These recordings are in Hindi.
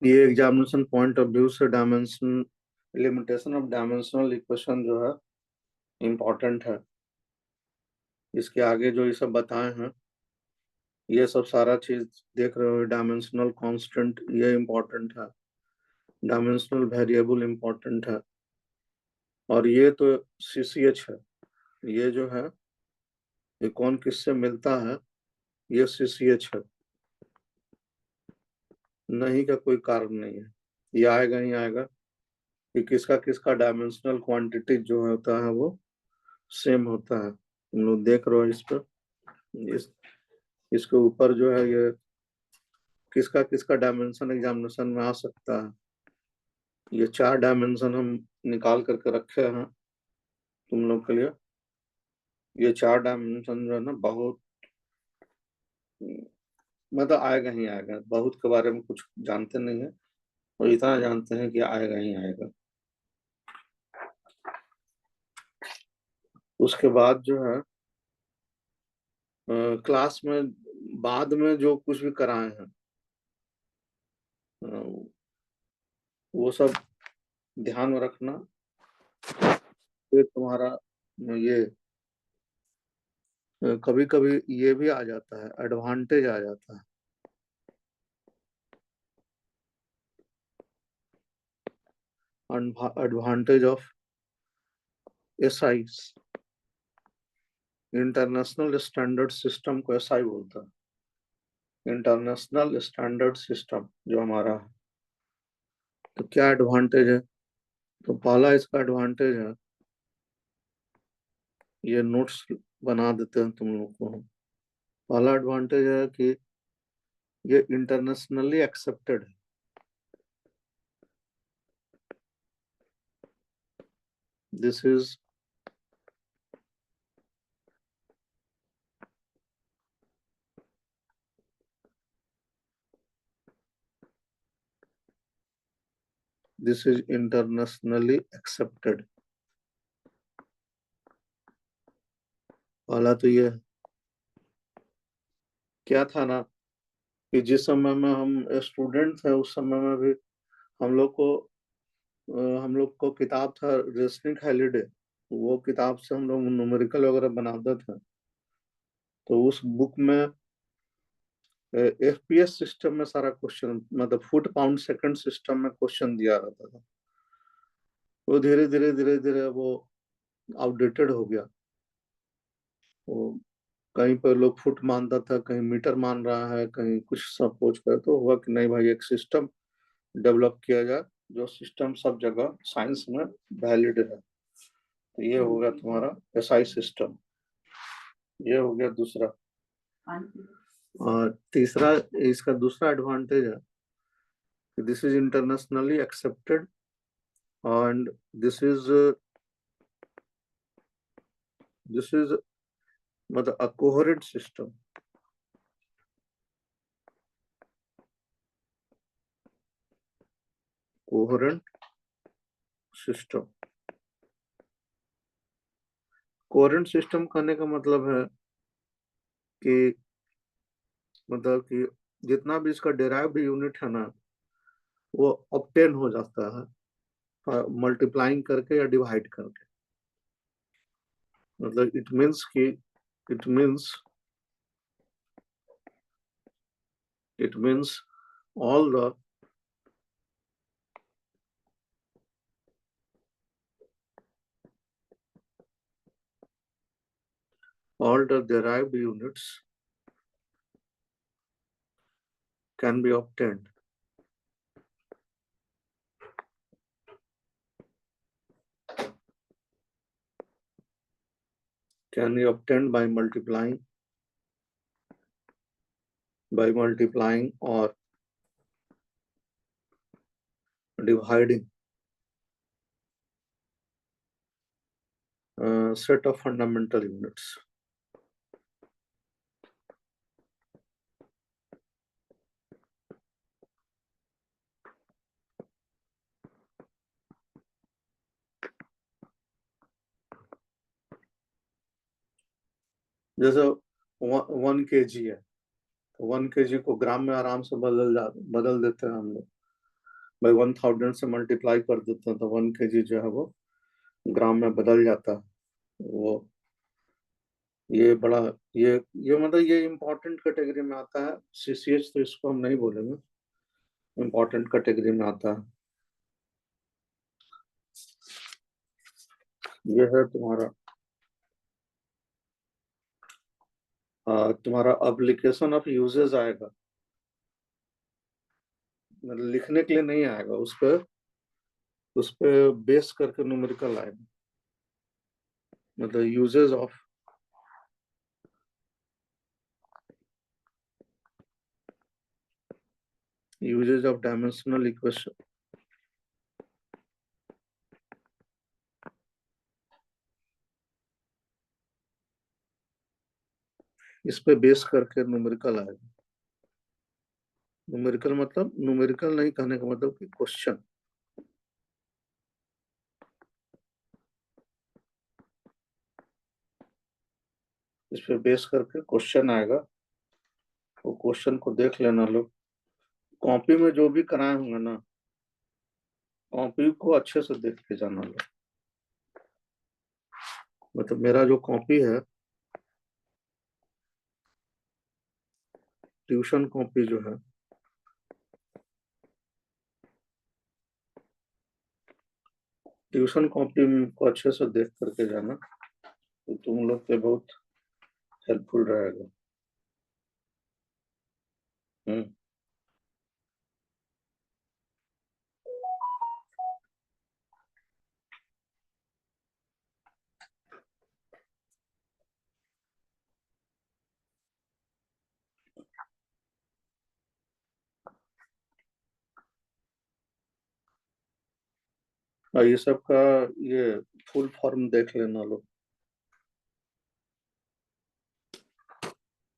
ये एग्जामिनेशन पॉइंट ऑफ व्यू से dimension limitation of dimensional equation जो है इम्पोर्टेंट है। इसके आगे जो ये सब बताए हैं ये सब सारा चीज देख रहे हो। डायमेंशनल कांस्टेंट ये इम्पोर्टेंट है, डायमेंशनल वेरिएबल इम्पोर्टेंट है, और ये तो सीसीएच है। ये जो है ये कौन किससे मिलता है, ये सीसीएच है, नहीं का कोई कारण नहीं है। ये आएगा ही आएगा कि किसका किसका डायमेंशनल क्वांटिटी जो होता है वो सेम होता है। तुम लोग देख रहे हो इस पर, इस इसके ऊपर जो है ये किसका किसका डायमेंशन एग्जामिनेशन में आ सकता है। ये 4 डायमेंशन हम निकाल करके रखे हैं तुम लोग के लिए। ये 4 डायमेंशन जो है ना बहुत मतलब आएगा ही आएगा। बहुत के बारे में कुछ जानते नहीं है और इतना जानते हैं कि आएगा ही आएगा। उसके बाद जो है क्लास में बाद में जो कुछ भी कराए हैं अ, वो सब ध्यान में रखना। फिर तुम्हारा ये कभी कभी ये भी आ जाता है, एडवांटेज आ जाता है। Advantage of SI, international standard system को एसआई बोलता है। इंटरनेशनल स्टैंडर्ड सिस्टम जो हमारा है, तो क्या एडवांटेज है? तो पहला इसका एडवांटेज है, ये नोट्स बना देते हैं तुम लोग को। पहला एडवांटेज है कि ये इंटरनेशनली एक्सेप्टेड है। This is this is internationally accepted. पहला तो ये है। क्या था ना कि जिस समय में हम स्टूडेंट थे उस समय में भी हम लोग को हम लोग को किताब था रेसनिक हॉलीडे। वो किताब से हम लोग न्यूमेरिकल वगैरह बनाते थे। तो उस बुक में एफपीएस सिस्टम में सारा क्वेश्चन मतलब फुट पाउंड सेकंड सिस्टम में क्वेश्चन दिया रहता था। वो धीरे धीरे धीरे धीरे वो आउटडेटेड हो गया। वो कहीं पर लोग फुट मानता था, कहीं मीटर मान रहा है, कहीं कुछ सपोज कर। तो हुआ कि नहीं भाई, एक सिस्टम डेवलप किया जाए जो सिस्टम सब जगह साइंस में वैलिड है। तो ये हो गया तुम्हारा एसआई सिस्टम। ये हो गया दूसरा। और तीसरा इसका दूसरा एडवांटेज है कि this is internationally accepted and this is मतलब a coherent system. Coherent system. Coherent system कहने का मतलब है कि मतलब कि जितना भी इसका डेराइव्ड यूनिट है ना वो ऑब्टेन हो जाता है मल्टीप्लाइंग करके या डिवाइड करके। मतलब इट मीन्स कि it means it means all the all the derived units can be obtained by multiplying or dividing a set of fundamental units. जैसे 1 kg है, तो 1 kg को ग्राम में आराम से बदल देते हैं हम लोग। भाई 1000 से मल्टीप्लाई कर देते हैं तो 1 kg जो है वो ग्राम में बदल जाता है। वो ये बड़ा ये मतलब ये इम्पोर्टेंट कैटेगरी में आता है। सीसीएच तो इसको हम नहीं बोलेंगे, इम्पोर्टेंट कैटेगरी में आता है। ये है तुम्हारा तुम्हारा एप्लीकेशन ऑफ यूजेस आएगा, मतलब लिखने के लिए नहीं आएगा, उस पे बेस करके न्यूमेरिकल आएगा। मतलब यूजेज ऑफ डायमेंशनल इक्वेशन, इस पे बेस करके न्यूमेरिकल आएगा। न्यूमेरिकल मतलब न्यूमेरिकल नहीं कहने का मतलब कि क्वेश्चन, इस पे बेस करके क्वेश्चन आएगा। वो क्वेश्चन को देख लेना लोग, कॉपी में जो भी कराए होंगे ना, कॉपी को अच्छे से देख के जाना लोग। मतलब मेरा जो कॉपी है, ट्यूशन कॉपी जो है, ट्यूशन कॉपी को अच्छे से देख करके जाना, तो तुम लोग के बहुत हेल्पफुल रहेगा। हम्म। और ये सब का ये फुल फॉर्म देख लेना लोग।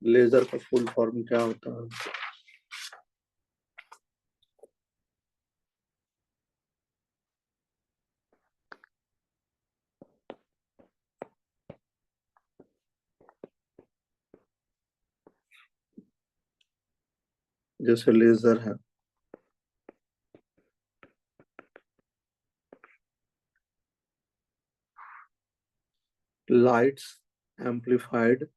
लेजर का फुल फॉर्म क्या होता है? जैसे लेजर है, lights amplified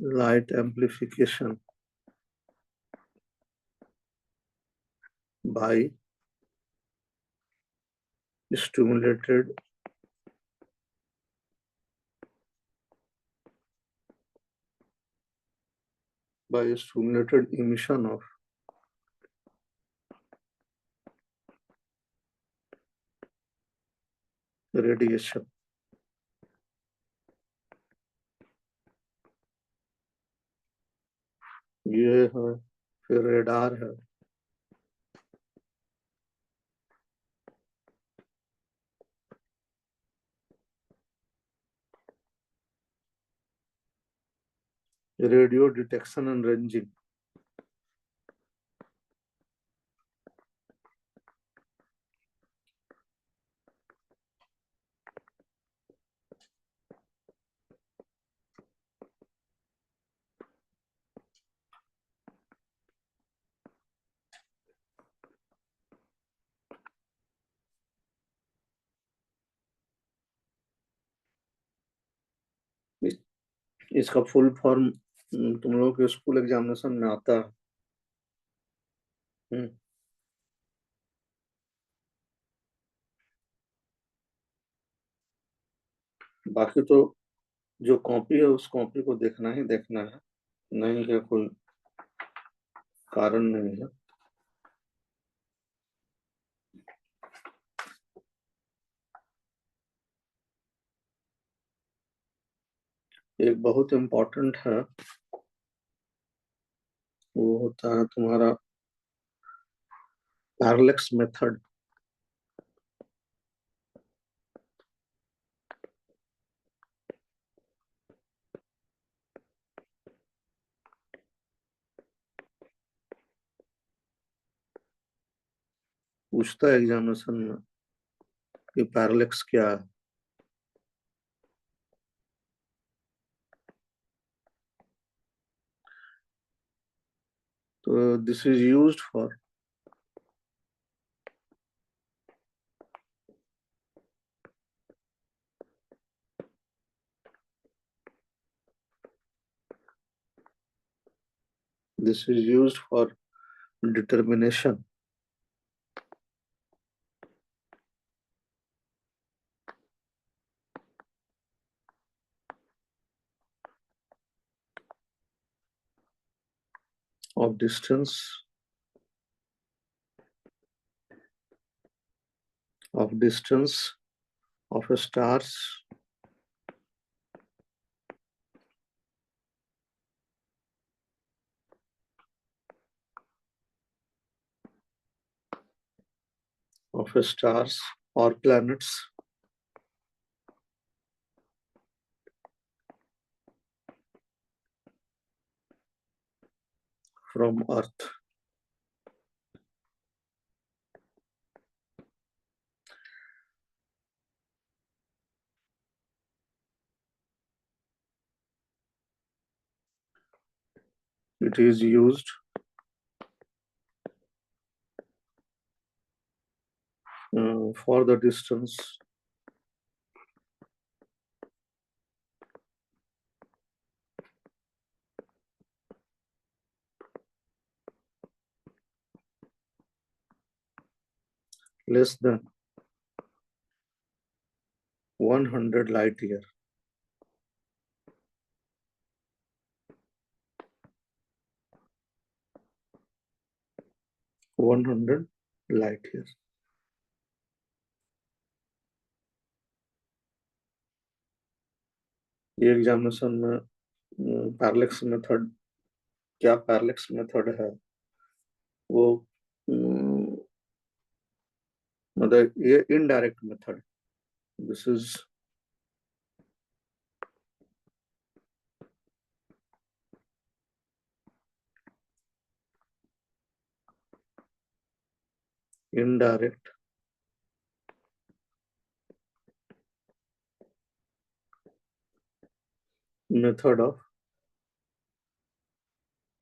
light amplification bye stimulated emission of radiation। ये है, फिर रेडार है, रेडियो डिटेक्शन एंड रेंजिंग। इसका फुल फॉर्म तुम लोगों के स्कूल एग्जामिनेशन में आता है। हम्म, बाकी तो जो कॉपी है उस कॉपी को देखना ही देखना है, नहीं है कोई कारण नहीं है। एक बहुत इम्पोर्टेंट है, वो होता है तुम्हारा पैरेलक्स मेथड। पूछता है एग्जामिनेशन में कि पैरालेक्स क्या है। तो this is used for this is used for determination of distance of stars or planets from Earth. It is used for the distance less than 100 light year. light year. ये एग्जामिनेशन में पैरालेक्स मेथड, क्या पैरालेक्स मेथड है वो, मतलब ये indirect method, this is indirect method of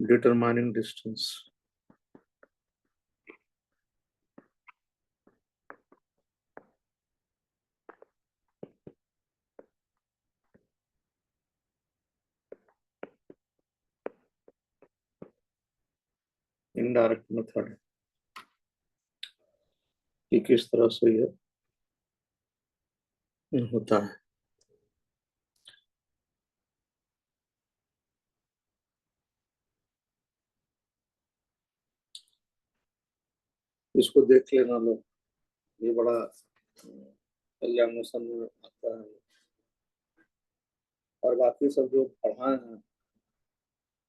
determining distance. Indirect method कि किस तरह से ये होता है। इसको देख लेना लोग, ये बड़ा एग्जामिनेशन में आता है। और बाकी सब जो पढ़ाए हैं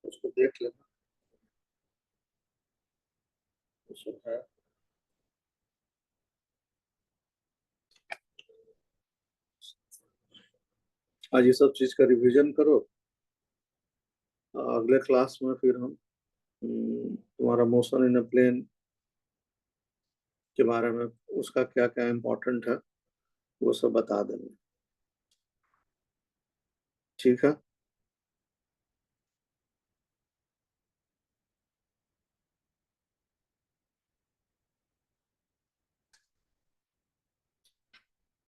उसको देख लेना, सब है। आज ये सब चीज का रिवीजन करो, अगले क्लास में फिर हम तुम्हारा मोशन इन अ प्लेन के बारे में, उसका क्या क्या इम्पोर्टेंट है वो सब बता देंगे। ठीक है।